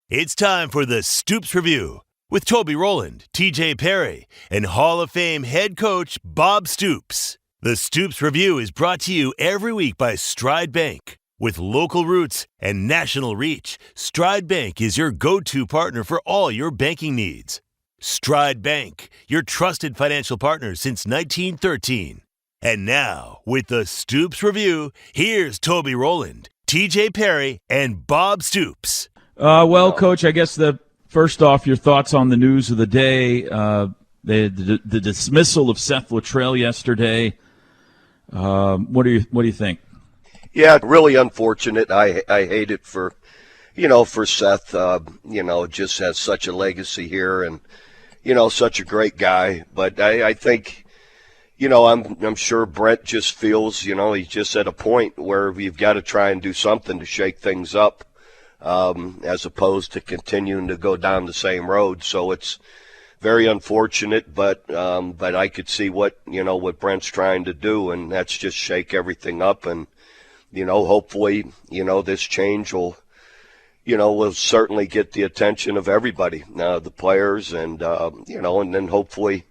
It's time for the Stoops Review with Toby Rowland, TJ Perry, and Hall of Fame head coach Bob Stoops. The Stoops Review is brought to you every week by Stride Bank. With local roots and national reach, Stride Bank is your go-to partner for all your banking needs. Stride Bank, your trusted financial partner since 1913. And now, with the Stoops Review, here's Toby Rowland, TJ Perry, and Bob Stoops. Well, Coach, I guess first off, your thoughts on the news of the day, the dismissal of Seth Littrell yesterday. What do you think? Yeah, really unfortunate. I hate it for Seth. Just has such a legacy here, and such a great guy. But I think, I'm sure Brent just feels, he's just at a point where we've got to try and do something to shake things up, as opposed to continuing to go down the same road. So it's very unfortunate, but I could see what Brent's trying to do, and that's just shake everything up. And hopefully, this change will certainly get the attention of everybody, the players, and and then hopefully,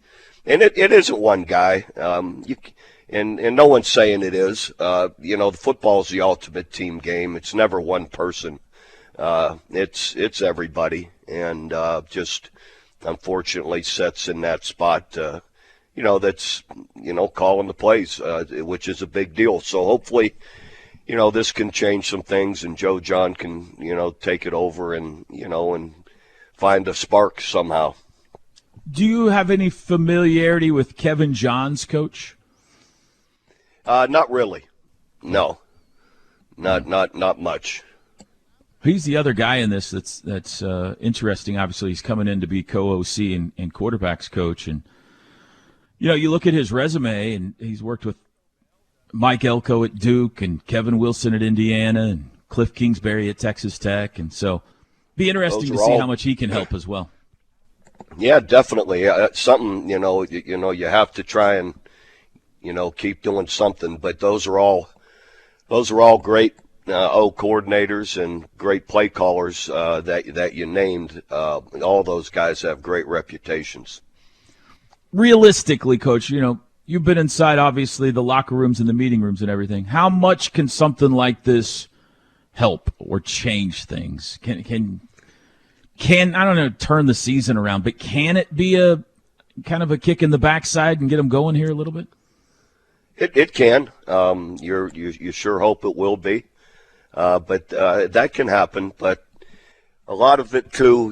and it isn't one guy, and no one's saying it is. The football is the ultimate team game. It's never one person. It's everybody, and just unfortunately Seth's in that spot. That's calling the plays, which is a big deal. So hopefully, this can change some things, and Joe John can, take it over and, and find a spark somehow. Do you have any familiarity with Kevin Johns, Coach? Not really. No. Not much. He's the other guy in this that's interesting. Obviously, he's coming in to be co-OC and quarterbacks coach. And, you look at his resume, and he's worked with Mike Elko at Duke and Kevin Wilson at Indiana and Cliff Kingsbury at Texas Tech. And so be interesting to see how much he can help as well. Yeah, definitely. Something, you have to try and, keep doing something. But those are all great coordinators and great play callers that you named. All those guys have great reputations. Realistically, Coach, you've been inside, obviously, the locker rooms and the meeting rooms and everything. How much can something like this help or change things? Can I don't know, turn the season around, but can it be a kind of a kick in the backside and get them going here a little bit? It can. You sure hope it will be. But that can happen. But a lot of it, too,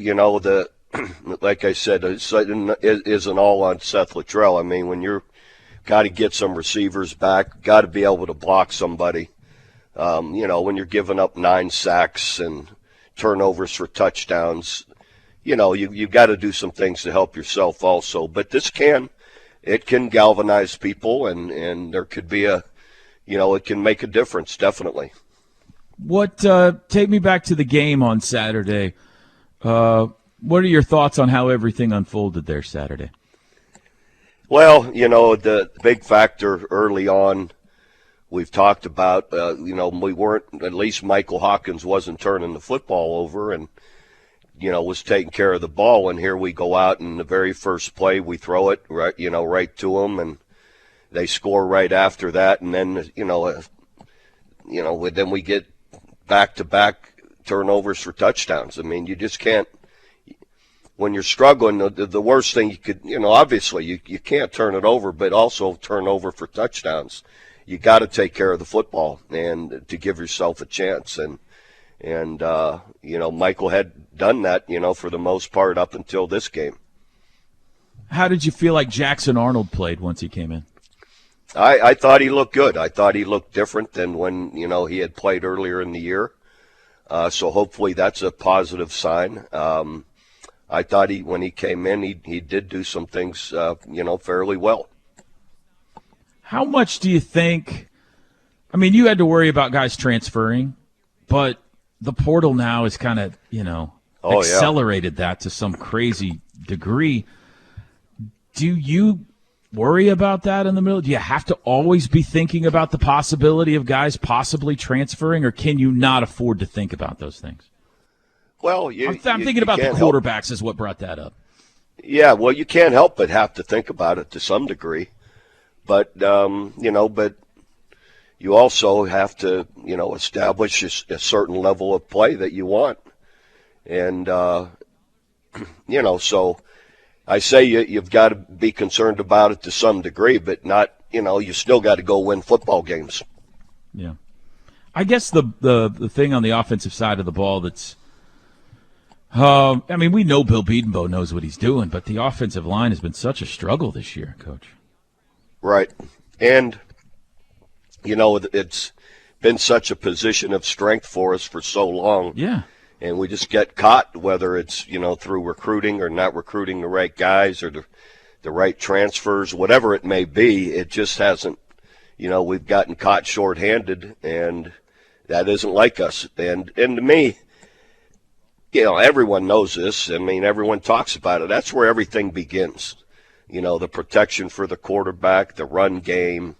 like I said, isn't all on Seth Littrell. I mean, when you're got to get some receivers back, got to be able to block somebody. When you're giving up 9 sacks and turnovers for touchdowns, you got to do some things to help yourself also. But it can galvanize people, and there could be it can make a difference, definitely. Take me back to the game on Saturday. What are your thoughts on how everything unfolded there Saturday? Well, the big factor early on we've talked about, we weren't, at least Michael Hawkins wasn't turning the football over and, was taking care of the ball. And here we go out, and the very first play we throw it right to them, and they score right after that. And then, then we get back-to-back turnovers for touchdowns. I mean, you just can't. When you're struggling, the worst thing you could, obviously you can't turn it over, but also turn over for touchdowns. You got to take care of the football and to give yourself a chance. And Michael had done that, for the most part up until this game. How did you feel like Jackson Arnold played once he came in? I thought he looked good. I thought he looked different than when, he had played earlier in the year. So hopefully that's a positive sign. I thought when he came in, he did do some things, fairly well. How much do you think – I mean, you had to worry about guys transferring, but the portal now is kind of, accelerated that to some crazy degree. Do you worry about that in the middle? Do you have to always be thinking about the possibility of guys possibly transferring, or can you not afford to think about those things? Well, I'm thinking about the quarterbacks is what brought that up. Yeah, well, you can't help but have to think about it to some degree. But, but you also have to, establish a certain level of play that you want. And, so I say you've got to be concerned about it to some degree, but not, you still got to go win football games. Yeah. I guess the thing on the offensive side of the ball that's we know Bill Bedenbaugh knows what he's doing, but the offensive line has been such a struggle this year, Coach. Right. And, it's been such a position of strength for us for so long. Yeah. And we just get caught, whether it's, through recruiting or not recruiting the right guys or the right transfers, whatever it may be. It just hasn't, we've gotten caught shorthanded, and that isn't like us. And to me, everyone knows this. I mean, everyone talks about it. That's where everything begins. The protection for the quarterback, the run game.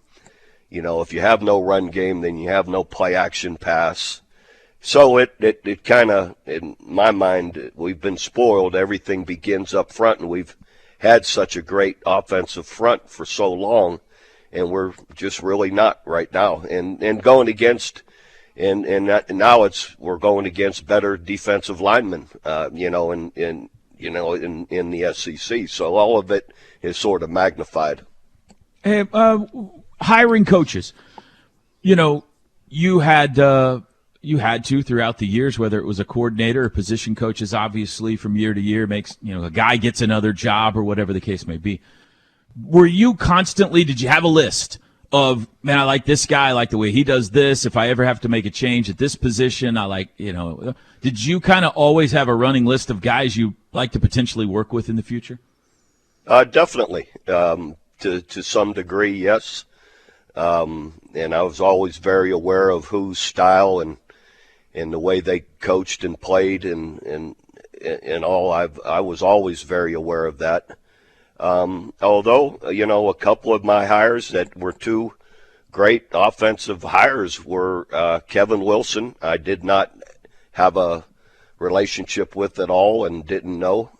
If you have no run game, then you have no play action pass. So it kind of, in my mind, we've been spoiled. Everything begins up front, and we've had such a great offensive front for so long, and we're just really not right now. And going against, and now we're going against better defensive linemen, in the SEC. So all of it is sort of magnified. Hey, hiring coaches, you had to throughout the years, whether it was a coordinator or position coaches, obviously from year to year makes, a guy gets another job or whatever the case may be. Were you constantly, did you have a list of, man, I like this guy, I like the way he does this. If I ever have to make a change at this position, I like, did you kind of always have a running list of guys you like to potentially work with in the future? Definitely. To some degree, yes. And I was always very aware of whose style and the way they coached and played and all. I was always very aware of that. Although, a couple of my hires that were two great offensive hires were Kevin Wilson. I did not have a relationship with at all and didn't know,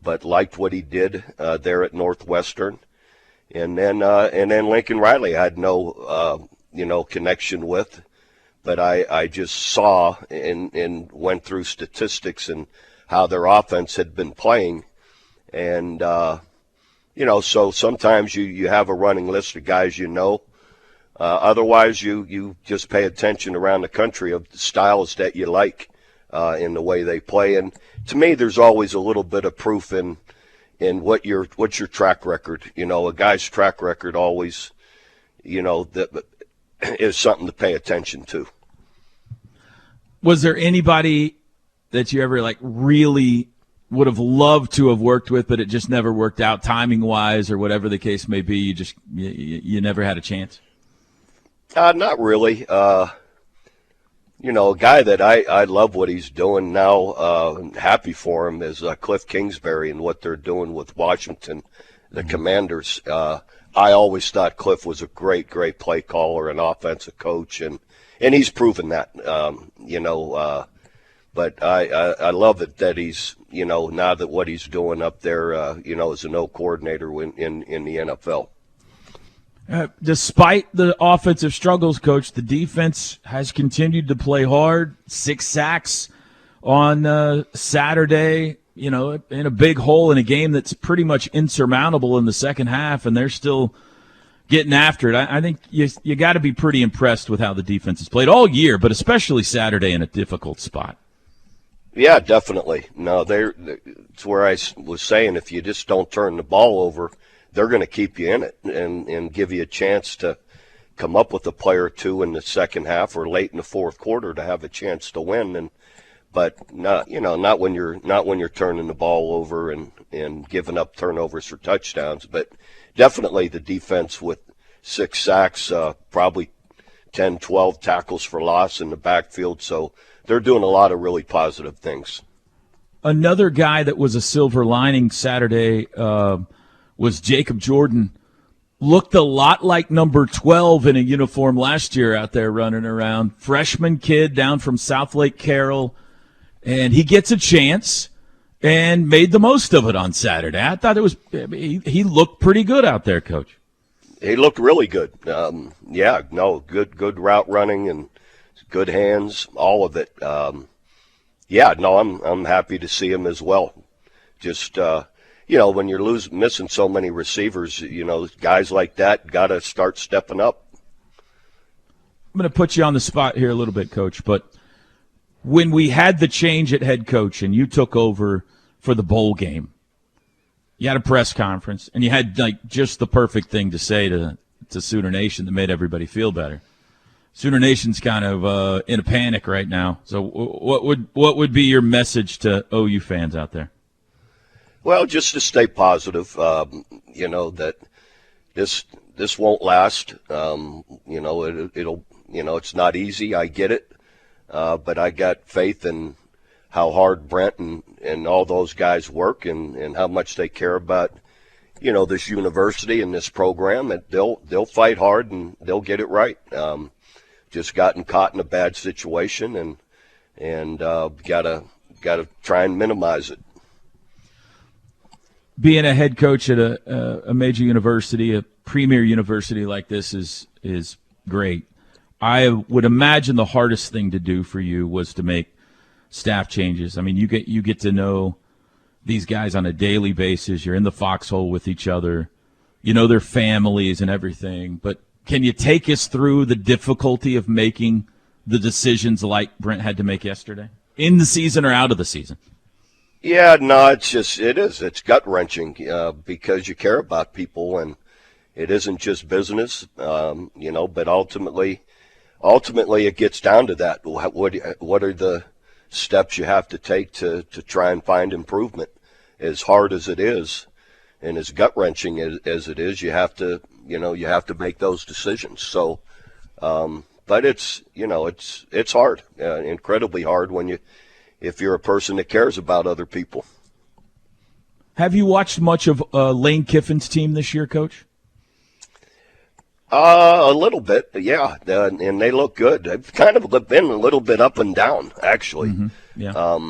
but liked what he did there at Northwestern. And then Lincoln Riley I had no connection with, but I just saw and went through statistics and how their offense had been playing. And, so sometimes you have a running list of guys otherwise you just pay attention around the country of the styles that you like in the way they play. And to me, there's always a little bit of proof in what's your track record. A guy's track record always, that is something to pay attention to. Was there anybody that you ever really would have loved to have worked with, but it just never worked out timing wise or whatever the case may be? You never had a chance? Not really. A guy that I love what he's doing now, I'm happy for him, is Cliff Kingsbury and what they're doing with Washington, the Commanders. I always thought Cliff was a great, great play caller and offensive coach, and he's proven that, but I love it that he's, now that what he's doing up there, as an O coordinator in the NFL. Despite the offensive struggles, Coach, the defense has continued to play hard. 6 sacks on Saturday, in a big hole in a game that's pretty much insurmountable in the second half, and they're still getting after it. I think you got to be pretty impressed with how the defense has played all year, but especially Saturday in a difficult spot. Yeah, definitely. No, it's where I was saying, if you just don't turn the ball over, they're going to keep you in it and give you a chance to come up with a play or two in the second half or late in the fourth quarter to have a chance to win. But not when you're turning the ball over and giving up turnovers for touchdowns. But definitely the defense with 6 sacks, probably 10, 12 tackles for loss in the backfield. So they're doing a lot of really positive things. Another guy that was a silver lining Saturday was Jacob Jordan. Looked a lot like number 12 in a uniform last year out there running around. Freshman kid down from South Lake Carroll. and he gets a chance and made the most of it on Saturday. I thought he looked pretty good out there, Coach. He looked really good. Good route running and good hands, all of it. I'm happy to see him as well. Just when you're missing so many receivers, guys like that got to start stepping up. I'm going to put you on the spot here a little bit, Coach, but when we had the change at head coach and you took over for the bowl game, you had a press conference and you had just the perfect thing to say to Sooner Nation that made everybody feel better. Sooner Nation's kind of in a panic right now. So what would be your message to OU fans out there? Well, just to stay positive, that this won't last. It's not easy. I get it. But I got faith in how hard Brent and all those guys work and how much they care about, this university and this program. And they'll fight hard and they'll get it right. Just gotten caught in a bad situation and gotta try and minimize it. Being a head coach at a major university, a premier university like this is great. I would imagine the hardest thing to do for you was to make staff changes. I mean, you get to know these guys on a daily basis. You're in the foxhole with each other. You know their families and everything. But can you take us through the difficulty of making the decisions like Brent had to make yesterday, in the season or out of the season? Yeah, no, it's gut-wrenching because you care about people, and it isn't just business, but ultimately it gets down to that. What are the steps you have to take to try and find improvement? As hard as it is and as gut-wrenching as it is, you have to make those decisions. So, but it's hard, incredibly hard if you're a person that cares about other people. Have you watched much of Lane Kiffin's team this year, Coach? A little bit, yeah, and they look good. They've kind of been a little bit up and down, actually. Mm-hmm. Yeah.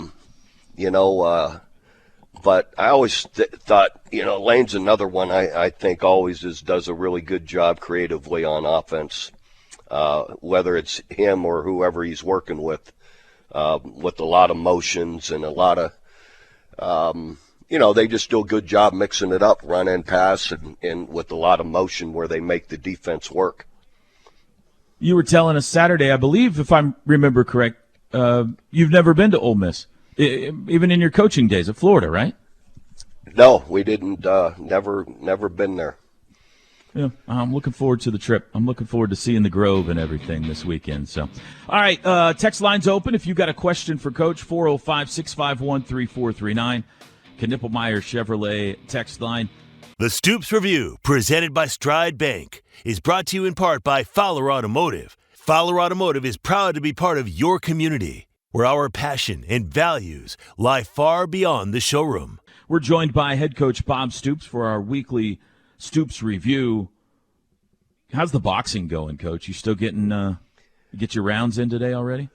But I always thought, Lane's another one I think always does a really good job creatively on offense, whether it's him or whoever he's working with a lot of motions and a lot of, they just do a good job mixing it up, run and pass, and with a lot of motion where they make the defense work. You were telling us Saturday, I believe, if I remember correct, you've never been to Ole Miss, even in your coaching days at Florida, right? No, we didn't. Never been there. Yeah, I'm looking forward to the trip. I'm looking forward to seeing the Grove and everything this weekend. So, all right, text line's open. If you've got a question for Coach, 405-651-3439. Knippelmeyer Chevrolet text line. The Stoops Review, presented by Stride Bank, is brought to you in part by Fowler Automotive. Fowler Automotive is proud to be part of your community, where our passion and values lie far beyond the showroom. We're joined by head coach Bob Stoops for our weekly Stoops Review. How's the boxing going, Coach? You still getting get your rounds in today already?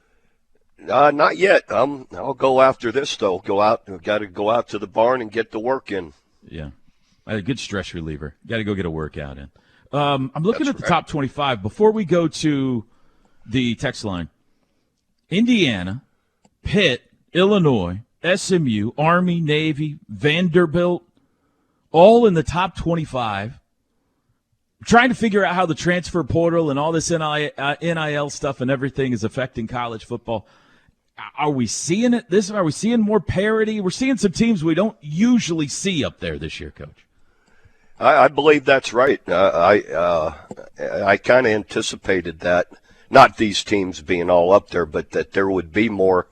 Not yet. I'll go after this, though. Got to go out to the barn and get the work in. Yeah. A good stress reliever. Got to go get a workout in. I'm looking at the top 25. Before we go to the text line, Indiana, Pitt, Illinois, SMU, Army, Navy, Vanderbilt, all in the top 25. Trying to figure out how the transfer portal and all this NIL stuff and everything is affecting college football. Are we seeing it? Are we seeing more parity? We're seeing some teams we don't usually see up there this year, Coach. I believe that's right. I kind of anticipated that, not these teams being all up there, but that there would be more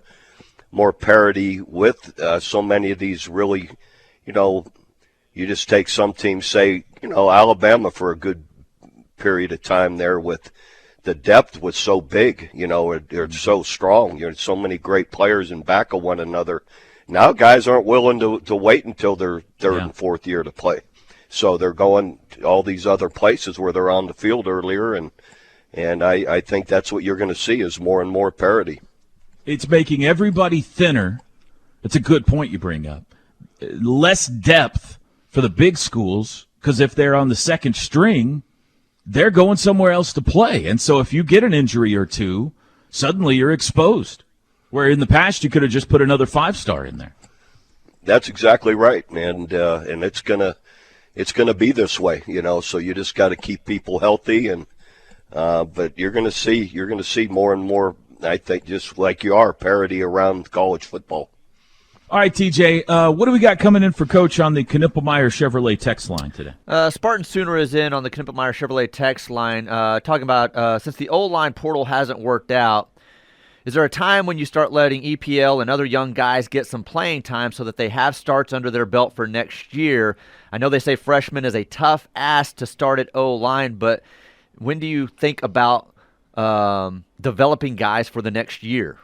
parity with so many of these really, you just take some teams, say, Alabama for a good period of time there with the depth was so big, they're so strong. So many great players in back of one another. Now guys aren't willing to wait until their third and fourth year to play. So they're going to all these other places where they're on the field earlier, and I think that's what you're going to see is more and more parity. It's making everybody thinner. That's a good point you bring up. Less depth for the big schools, because if they're on the second string, they're going somewhere else to play. And so if you get an injury or two, suddenly you're exposed. Where in the past you could have just put another 5-star in there. That's exactly right, and it's gonna be this way, So you just got to keep people healthy, and but you're gonna see more and more. I think just like you are, parity around college football. All right, TJ, what do we got coming in for Coach on the Knippelmeyer Chevrolet text line today? Spartan Sooner is in on the Knippelmeyer Chevrolet text line, talking about since the O-line portal hasn't worked out, is there a time when you start letting EPL and other young guys get some playing time so that they have starts under their belt for next year? I know they say freshman is a tough ask to start at O-line, but when do you think about developing guys for the next year?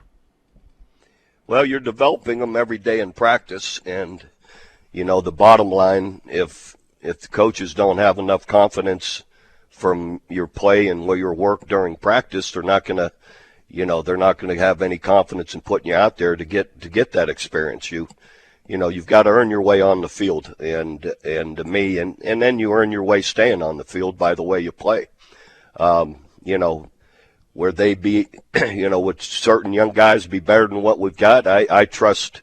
Well, you're developing them every day in practice, and the bottom line, if the coaches don't have enough confidence from your play and your work during practice, they're not going to have any confidence in putting you out there to get that experience. You've got to earn your way on the field, and to me, and then you earn your way staying on the field by the way you play. Where they be, with certain young guys be better than what we've got, I trust,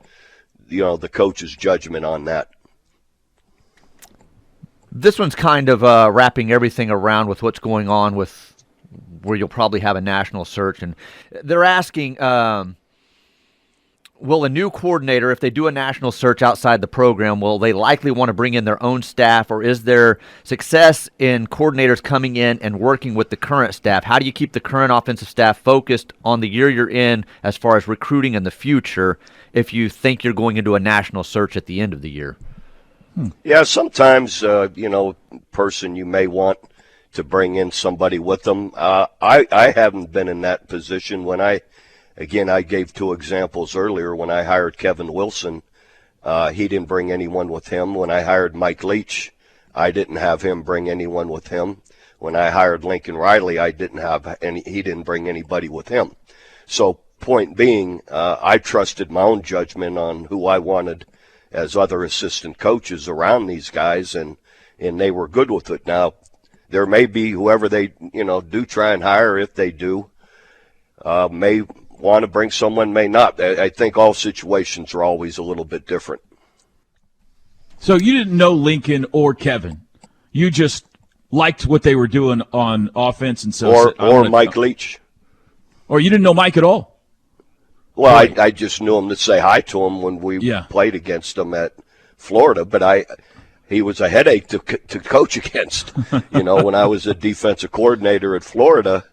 the coach's judgment on that. This one's kind of wrapping everything around with what's going on with where you'll probably have a national search. And they're asking, will a new coordinator, if they do a national search outside the program, will they likely want to bring in their own staff, or is there success in coordinators coming in and working with the current staff? How do you keep the current offensive staff focused on the year you're in as far as recruiting in the future if you think you're going into a national search at the end of the year? Yeah, sometimes, person you may want to bring in somebody with them. I haven't been in that position. Again, I gave 2 examples earlier. When I hired Kevin Wilson, he didn't bring anyone with him. When I hired Mike Leach, I didn't have him bring anyone with him. When I hired Lincoln Riley, he didn't bring anybody with him. So point being, I trusted my own judgment on who I wanted as other assistant coaches around these guys, and they were good with it. Now, there may be whoever they, do try and hire, if they do, may want to bring someone, may not. I think all situations are always a little bit different. So you didn't know Lincoln or Kevin. You just liked what they were doing on offense, and so or Mike Leach. Or you didn't know Mike at all? Well, I just knew him to say hi to him when we played against him at Florida, but he was a headache to coach against. When I was a defensive coordinator at Florida,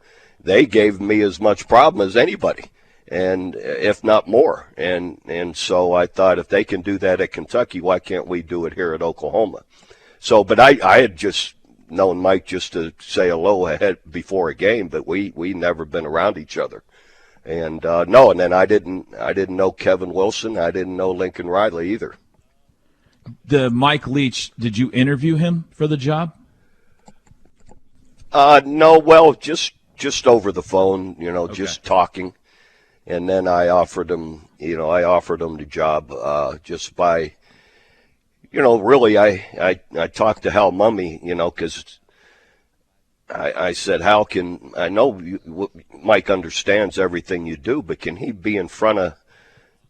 they gave me as much problem as anybody, and if not more. And so I thought, if they can do that at Kentucky, why can't we do it here at Oklahoma? So, but I had just known Mike just to say hello ahead before a game, but we never been around each other. And and then I didn't know Kevin Wilson. I didn't know Lincoln Riley either. The Mike Leach, did you interview him for the job? No, well, just over the phone, Okay. Just talking. And then I offered him the job just by, really I talked to Hal Mummy, because I said, Hal, I know Mike understands everything you do, but can he be in front of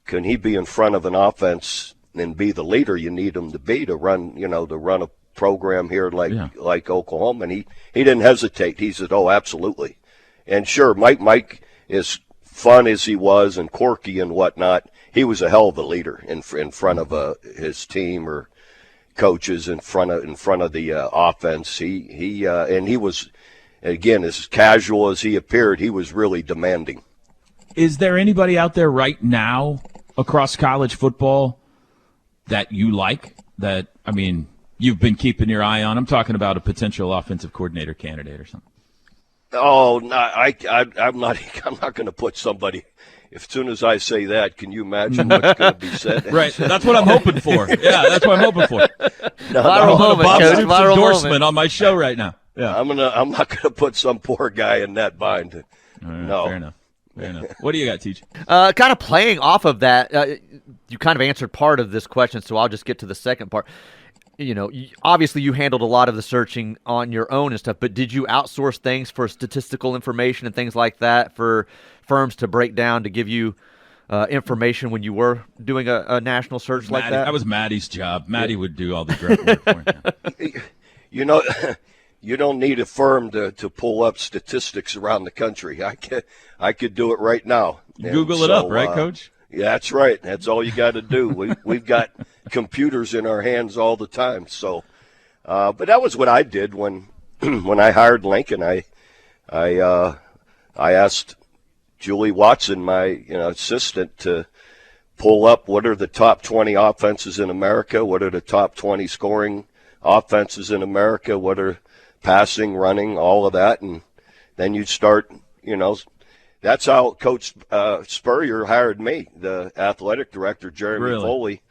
an offense and be the leader you need him to be to run a program here like Oklahoma? And he didn't hesitate. He said, oh, absolutely. And sure, Mike, as fun as he was and quirky and whatnot, he was a hell of a leader in front of his team or coaches, in front of the offense. He was, again, as casual as he appeared, he was really demanding. Is there anybody out there right now across college football that you like, that, you've been keeping your eye on? I'm talking about a potential offensive coordinator candidate or something. Oh, no, I'm not going to put somebody. As soon as I say that, can you imagine what's going to be said? Right, that's what I'm hoping for. Yeah, that's what I'm hoping for. Viral moment, Bob Coach. Stoops Viral endorsement moment on my show right now. Yeah, I'm not going to put some poor guy in that bind. Right, no, fair enough. Fair enough. What do you got, TJ? Kind of playing off of that, you kind of answered part of this question, so I'll just get to the second part. Obviously you handled a lot of the searching on your own and stuff, but did you outsource things for statistical information and things like that for firms to break down to give you information when you were doing a national search like that? That was Maddie's job. Maddie would do all the direct work for him. You don't need a firm to pull up statistics around the country. I could do it right now. Google it up, right, Coach? Yeah, that's right. That's all you got to do. We've got computers in our hands all the time. So, but that was what I did when I hired Lincoln. I asked Julie Watson, my assistant, to pull up what are the top 20 offenses in America, what are the top 20 scoring offenses in America, what are passing, running, all of that, and then you'd start, that's how Coach Spurrier hired me. The athletic director, Jeremy Foley,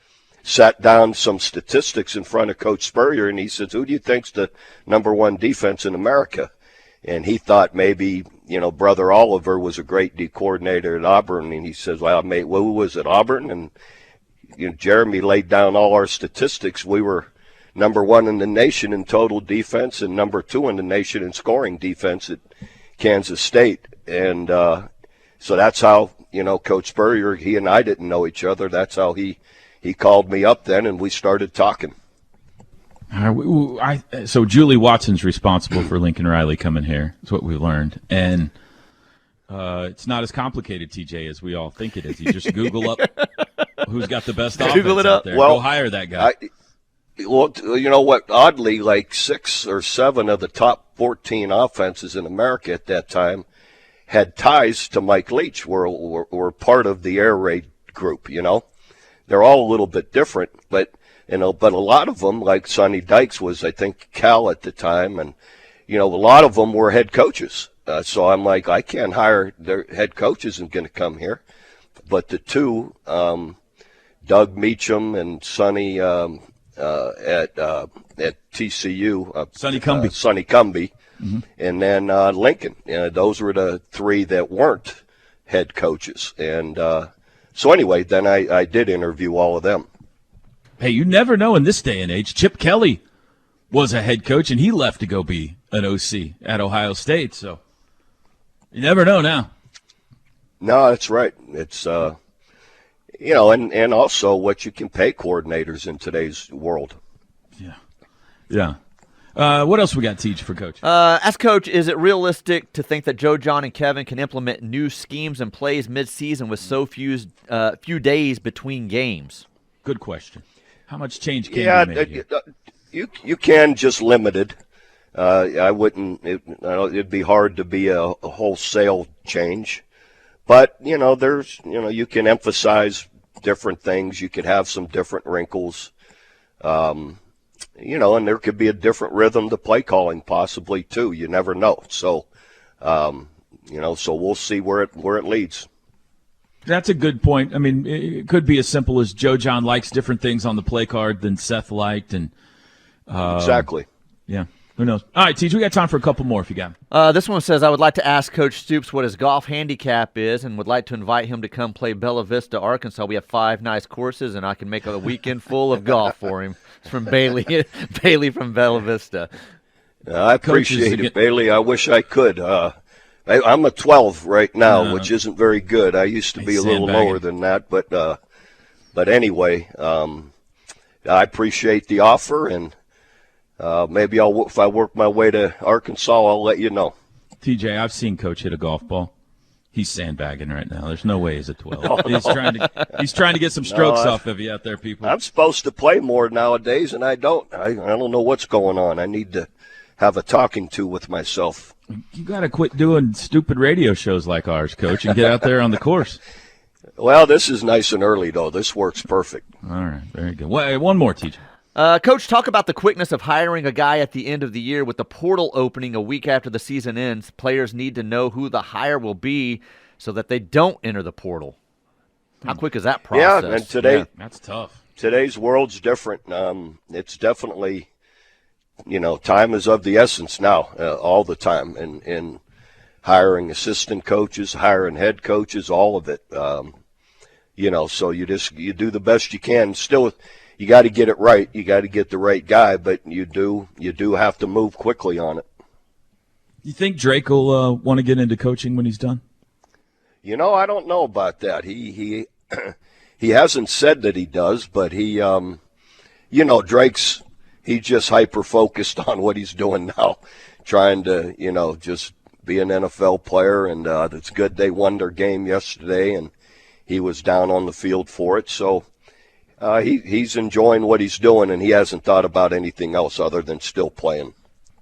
sat down some statistics in front of Coach Spurrier, and he says, who do you think's the number one defense in America? And he thought maybe, Brother Oliver was a great D coordinator at Auburn, and he says, well, mate, who was at Auburn? And Jeremy laid down all our statistics. We were number one in the nation in total defense and number two in the nation in scoring defense at Kansas State. And so that's how, Coach Spurrier, he and I didn't know each other. That's how he called me up then, and we started talking. So Julie Watson's responsible for Lincoln Riley coming here. That's what we learned. And it's not as complicated, TJ, as we all think it is. You just Google up who's got the best offense out there. Go hire that guy. Well, you know what? Oddly, like 6 or 7 of the top 14 offenses in America at that time had ties to Mike Leach, were part of the air raid group, They're all a little bit different, but a lot of them, like Sonny Dykes was, I think, Cal at the time, and, a lot of them were head coaches. So I'm like, I can't hire their head coaches and going to come here. But the two, Doug Meacham and Sonny at TCU, Sonny Cumbie, mm-hmm. And then Lincoln. Those were the 3 that weren't head coaches. And so anyway, then I did interview all of them. Hey, you never know in this day and age. Chip Kelly was a head coach, and he left to go be an OC at Ohio State. So you never know now. No, that's right. It's and also what you can pay coordinators in today's world. Yeah. What else we got, Teach, for Coach? As Coach, is it realistic to think that Joe, John, and Kevin can implement new schemes and plays mid-season with so few days between games? Good question. How much change can be made here? You can, just limited. I wouldn't. It'd be hard to be a wholesale change. But, you can emphasize different things. You could have some different wrinkles, and there could be a different rhythm to play calling possibly too. You never know. So, so we'll see where it leads. That's a good point. I mean, it could be as simple as Joe John likes different things on the play card than Seth liked. And exactly. Yeah. Who knows? All right, Teach, we got time for a couple more if you got them. This one says, I would like to ask Coach Stoops what his golf handicap is and would like to invite him to come play Bella Vista, Arkansas. We have 5 nice courses, and I can make a weekend full of golf for him. It's from Bailey from Bella Vista. I appreciate it, Bailey. I wish I could. I'm a 12 right now, which isn't very good. I used to be a little lower than that, but anyway, I appreciate the offer, and maybe if I work my way to Arkansas, I'll let you know. TJ, I've seen Coach hit a golf ball. He's sandbagging right now. There's no way he's a 12. He's trying to get some strokes off of you out there, people. I'm supposed to play more nowadays, and I don't. I don't know what's going on. I need to have a talking to with myself. You got to quit doing stupid radio shows like ours, Coach, and get out there on the course. Well, this is nice and early, though. This works perfect. All right, very good. Well, one more, TJ. Coach, talk about the quickness of hiring a guy at the end of the year with the portal opening a week after the season ends. Players need to know who the hire will be so that they don't enter the portal. How quick is that process? Yeah, and today that's tough. Today's world's different. It's definitely, time is of the essence now, all the time, and hiring assistant coaches, hiring head coaches, all of it. So you do the best you can. Still, you got to get it right. You got to get the right guy, but you do have to move quickly on it. You think Drake will want to get into coaching when he's done? I don't know about that. He he hasn't said that he does, but he Drake's he's just hyper focused on what he's doing now, trying to just be an NFL player, and it's good they won their game yesterday, and he was down on the field for it. So he's enjoying what he's doing, and he hasn't thought about anything else other than still playing.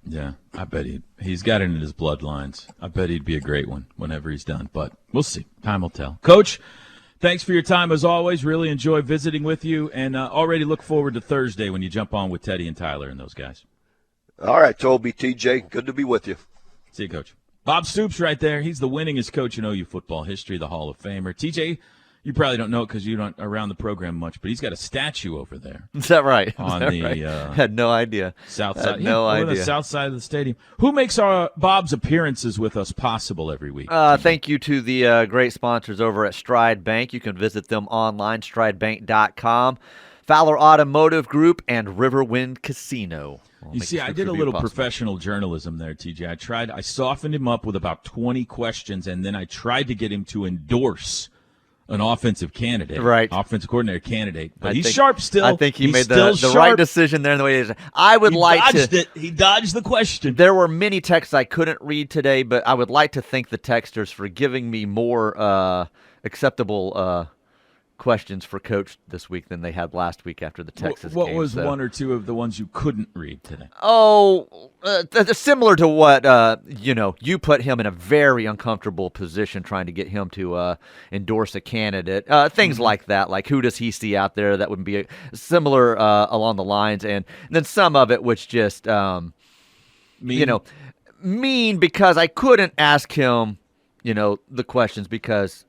Yeah, I bet he's got it in his bloodlines. I bet he'd be a great one whenever he's done, but we'll see. Time will tell. Coach, thanks for your time as always. Really enjoy visiting with you, and already look forward to Thursday when you jump on with Teddy and Tyler and those guys. All right, Toby, TJ, good to be with you. See you, Coach. Bob Stoops right there. He's the winningest coach in OU football history, the Hall of Famer. TJ, you probably don't know it because you don't around the program much, but he's got a statue over there. Is that right? On that the right? Had no idea. South side. No idea. On the south side of the stadium. Who makes Bob's appearances with us possible every week? Thank you to the great sponsors over at Stride Bank. You can visit them online, stridebank.com. Fowler Automotive Group and Riverwind Casino. You see, I did a little professional journalism there, TJ. I softened him up with about 20 questions, and then I tried to get him to endorse an offensive candidate, right? Offensive coordinator candidate, but he's sharp still. I think he made the right decision there in the way he is. I would He dodged the question. There were many texts I couldn't read today, but I would like to thank the texters for giving me more acceptable questions for Coach this week than they had last week after the Texas game. What was one or two of the ones you couldn't read today? Oh, similar to what, you put him in a very uncomfortable position trying to get him to endorse a candidate. Things like that, like who does he see out there that would be similar along the lines. And then some of it which just, mean because I couldn't ask him, the questions because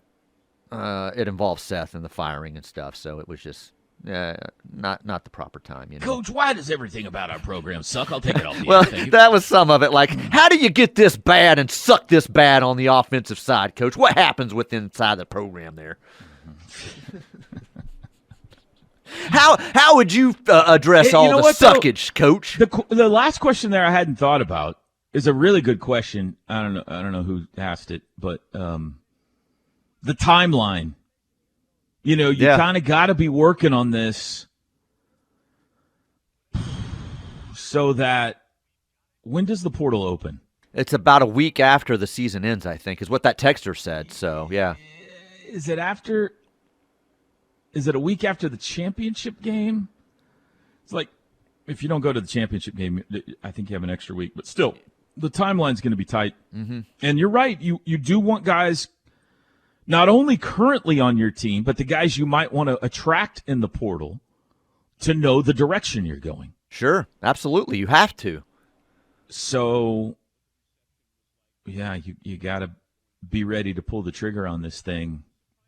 it involves Seth and the firing and stuff, so it was just not the proper time. Coach, why does everything about our program suck? I'll take it off the Well, air, that was some of it. Like, how do you get this bad and suck this bad on the offensive side, Coach? What happens inside the program there? How would you address all the suckage, Coach? The last question there I hadn't thought about is a really good question. I don't know who asked it, but the timeline. You kind of got to be working on this so that when does the portal open? It's about a week after the season ends, I think, is what that texter said. So, yeah. Is it a week after the championship game? It's like if you don't go to the championship game, I think you have an extra week. But still, the timeline's going to be tight. Mm-hmm. And you're right. You do want guys not only currently on your team, but the guys you might want to attract in the portal to know the direction you're going. Sure, absolutely. You have to. So, yeah, you got to be ready to pull the trigger on this thing